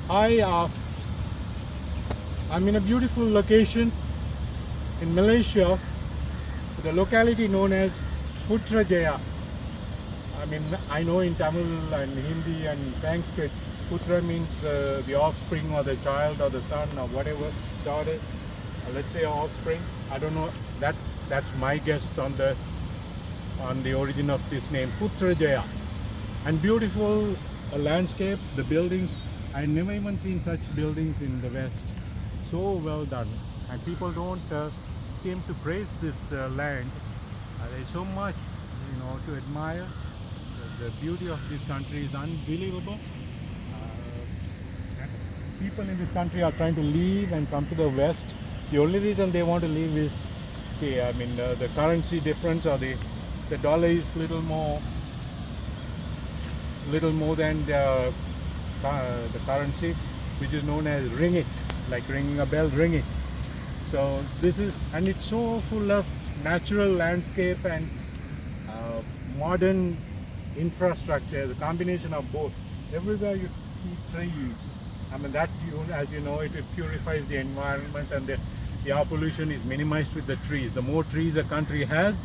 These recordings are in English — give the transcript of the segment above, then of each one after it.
Hi, I'm in a beautiful location in Malaysia, the locality known as Putrajaya. I mean, I know in Tamil and Hindi and Sanskrit, Putra means the offspring or the child or the son or whatever, daughter. Let's say offspring. I don't know. That's my guess on the origin of this name, Putrajaya. And beautiful landscape, the buildings. I never even seen such buildings in the West. So well done. And people don't seem to praise this land. There's so much, to admire. The beauty of this country is unbelievable. And people in this country are trying to leave and come to the West. The only reason they want to leave is, the currency difference, or the dollar is little more than the currency, which is known as ringgit, like ringing a bell, ringgit. So and it's so full of natural landscape and modern infrastructure, the combination of both. Everywhere you see trees. I mean, as you know, it purifies the environment, and the air pollution is minimized with the trees. The more trees a country has,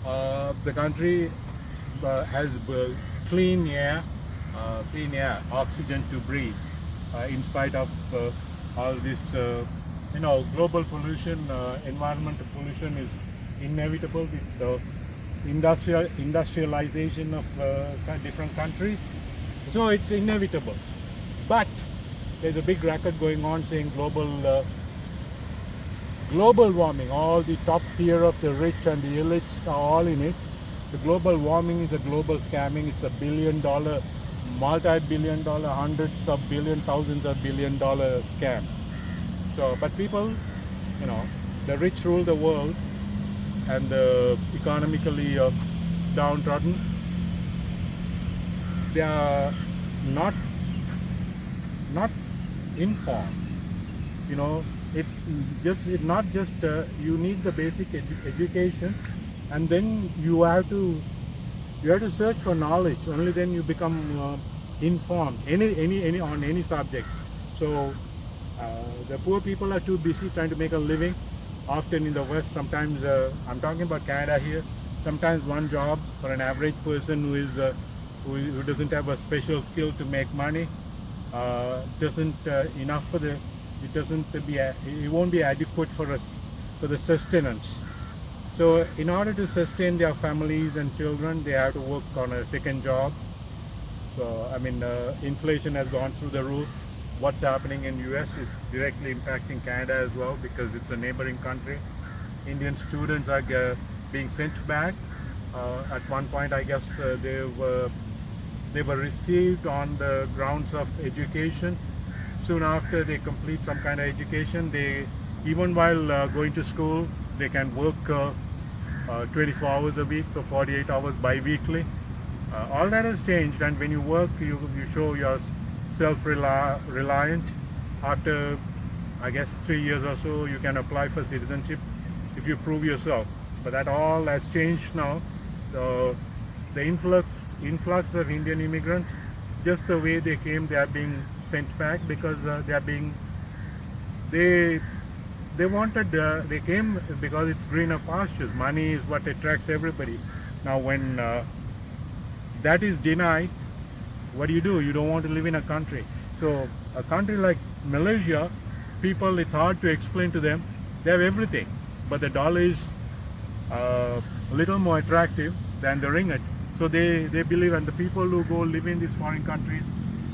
the country has clean air, oxygen to breathe, in spite of all this, global pollution. Environmental pollution is inevitable with the industrialization of different countries. So it's inevitable. But there's a big racket going on saying global warming. All the top tier of the rich and the elites are all in it. The global warming is a global scamming. It's $1 billion, multi-billion dollar, hundreds of billion, thousands of billion dollar scam. So, but people, the rich rule the world, and the economically downtrodden, they are not informed. It not just you need the basic education, and then you have to search for knowledge. Only then you become informed any on any subject. So the poor people are too busy trying to make a living. Often in the West, sometimes I'm talking about Canada here. Sometimes one job for an average person who doesn't have a special skill to make money doesn't enough for the it doesn't be it won't be adequate for us for the sustenance. So in order to sustain their families and children, they have to work on a second job. So inflation has gone through the roof. What's happening in US is directly impacting Canada as well, because it's a neighboring country. Indian students are being sent back. At one point, I guess they were received on the grounds of education. Soon after they complete some kind of education, even while going to school, they can work 24 hours a week, so 48 hours bi-weekly. All that has changed, and when you work, you show you're self-reliant. After, I guess, 3 years or so, you can apply for citizenship if you prove yourself. But that all has changed now. So the influx of Indian immigrants, just the way they came, they are being sent back, because they came because it's greener pastures. Money is what attracts everybody. Now when that is denied, what do? You don't want to live in a country. So a country like Malaysia, people, it's hard to explain to them. They have everything, but the dollar is a little more attractive than the ringgit. So they believe, and the people who go live in these foreign countries,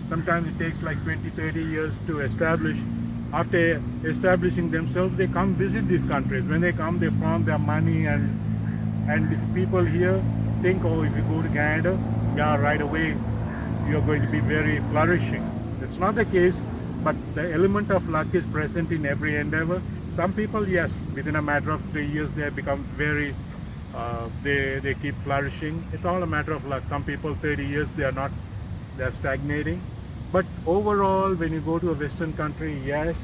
sometimes it takes like 20-30 years to establish. After establishing themselves, they come visit these countries. When they come, they farm their money, and people here think, oh, if you go to Canada, yeah, right away you're going to be very flourishing. It's not the case, but the element of luck is present in every endeavor. Some people, yes, within a matter of 3 years, they become very, they keep flourishing. It's all a matter of luck. Some people, 30 years, they're stagnating. But overall, when you go to a Western country, yes,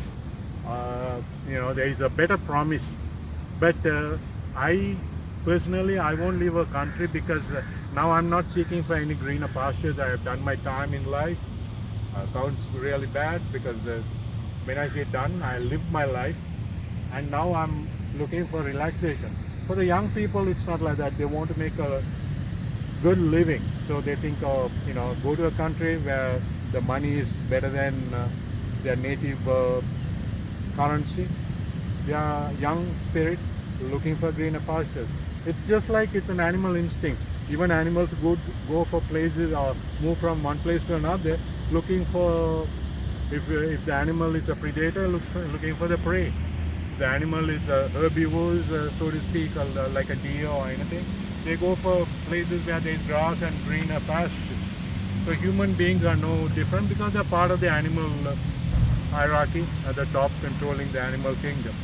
there is a better promise. But I personally, I won't leave a country, because now I'm not seeking for any greener pastures. I have done my time in life. Sounds really bad because when I say done, I lived my life, and now I'm looking for relaxation. For the young people, it's not like that. They want to make a good living, so they think of go to a country where the money is better than their native currency. They are young spirit looking for greener pastures. It's just like it's an animal instinct. Even animals go for places or move from one place to another, looking for, if the animal is a predator, looking for the prey. The animal is herbivores, so to speak, or like a deer or anything. They go for places where there's grass and greener pastures. So human beings are no different because they're part of the animal hierarchy at the top, controlling the animal kingdom.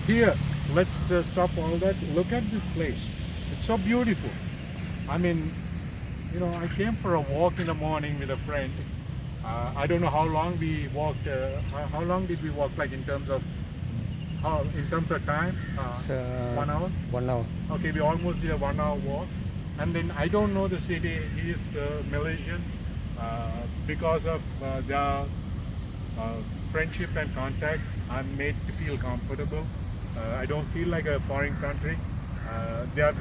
Here, let's stop all that. Look at this place. It's so beautiful. I mean, I came for a walk in the morning with a friend. I don't know how long we walked. How long did we walk? Like in terms of time? It's 1 hour. 1 hour. Okay, we almost did a 1 hour walk. And then I don't know the city. He is Malaysian. Because of their friendship and contact, I'm made to feel comfortable. I don't feel like a foreign country. They are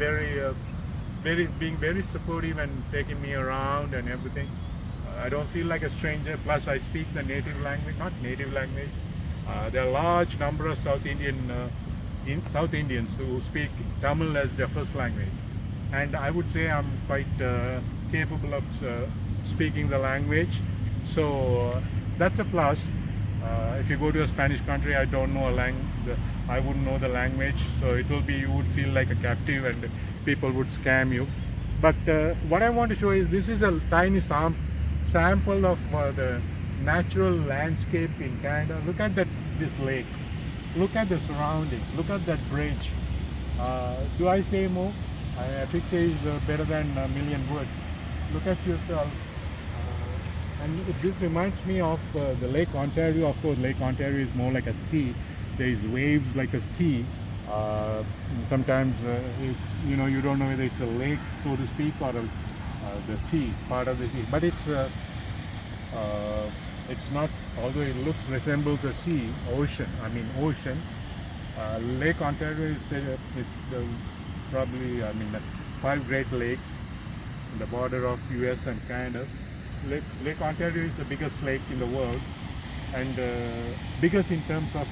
being very supportive and taking me around and everything. I don't feel like a stranger. Plus, I speak the native language, not native language. There are a large number of South Indians who speak Tamil as their first language, and I would say I'm quite capable of speaking the language. So that's a plus. If you go to a Spanish country, I don't know I wouldn't know the language, so you would feel like a captive and people would scam you. But what I want to show is this is a tiny sample of the natural landscape in Canada. Look at this lake. Look at the surroundings. Look at that bridge. Do I say more? A picture is better than a million words. Look at yourself. And this reminds me of the Lake Ontario. Of course, Lake Ontario is more like a sea. There is waves like a sea. Sometimes you don't know whether it's a lake, so to speak, or the sea, part of the sea. But it's not. Although it resembles a sea, ocean. Lake Ontario is probably the 5 Great Lakes, the border of U.S. and Canada. Lake Ontario is the biggest lake in the world, and biggest in terms of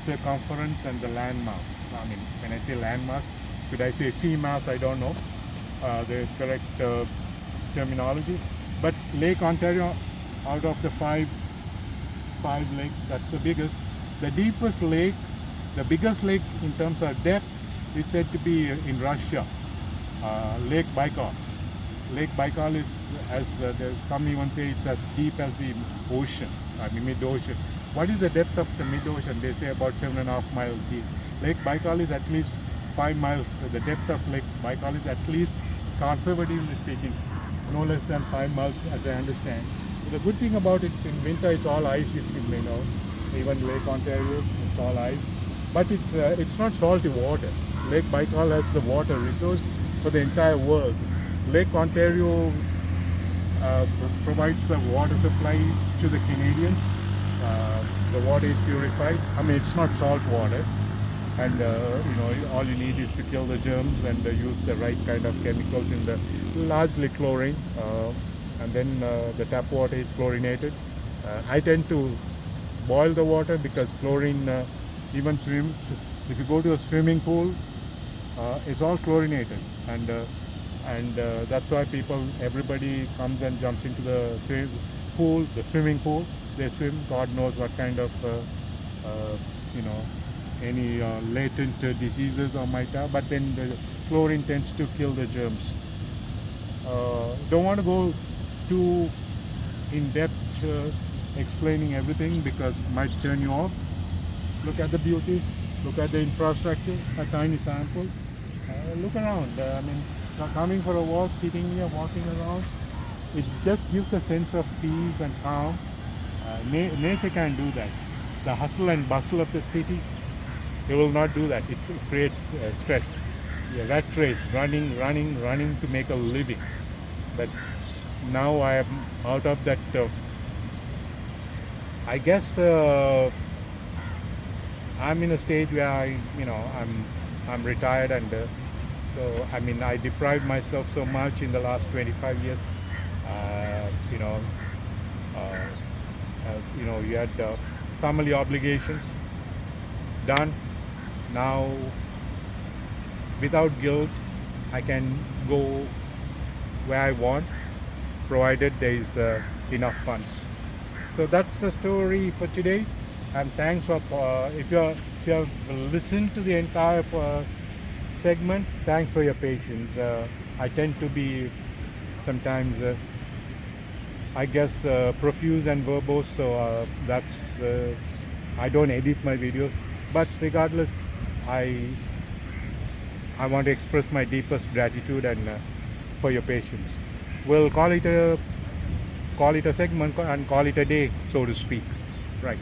circumference and the land mass. When I say land mass, should I say sea mass? I don't know the correct terminology. But Lake Ontario, out of the five lakes, that's the biggest. The deepest lake, the biggest lake in terms of depth, is said to be in Russia, Lake Baikal. Lake Baikal some even say it's as deep as the ocean, mid-ocean. What is the depth of the mid-ocean? They say about 7.5 miles deep. Lake Baikal is at least 5 miles. The depth of Lake Baikal is at least, conservatively speaking, no less than 5 miles, as I understand. The good thing about it is in winter it's all ice, if you may know. Even Lake Ontario, it's all ice. But it's not salty water. Lake Baikal has the water resource for the entire world. Lake Ontario provides the water supply to the Canadians. The water is purified. It's not salt water, and all you need is to kill the germs and use the right kind of chemicals largely chlorine, and then the tap water is chlorinated. I tend to boil the water because chlorine, if you go to a swimming pool, it's all chlorinated, and that's why everybody comes and jumps into the swimming pool. They swim, God knows what kind of any latent diseases or might have, but then the chlorine tends to kill the germs. Don't want to go too in depth explaining everything because it might turn you off. Look at the beauty, look at the infrastructure, a tiny sample. Look around. Coming for a walk, sitting here, walking around, it just gives a sense of peace and calm. Nature can do that. The hustle and bustle of the city, it will not do that. It creates stress. The rat race, running to make a living. But now I am out of that. I guess I'm in a stage where I'm retired, and so I mean I deprived myself so much in the last 25 years. Uh, you know, you had family obligations done. Now, without guilt, I can go where I want, provided there is enough funds. So that's the story for today. And thanks for if you have listened to the entire segment. Thanks for your patience. I tend to be sometimes, I guess, profuse and verbose. So that's I don't edit my videos. But regardless, I I want to express my deepest gratitude and for your patience. We'll call it a segment and call it a day, so to speak. Right.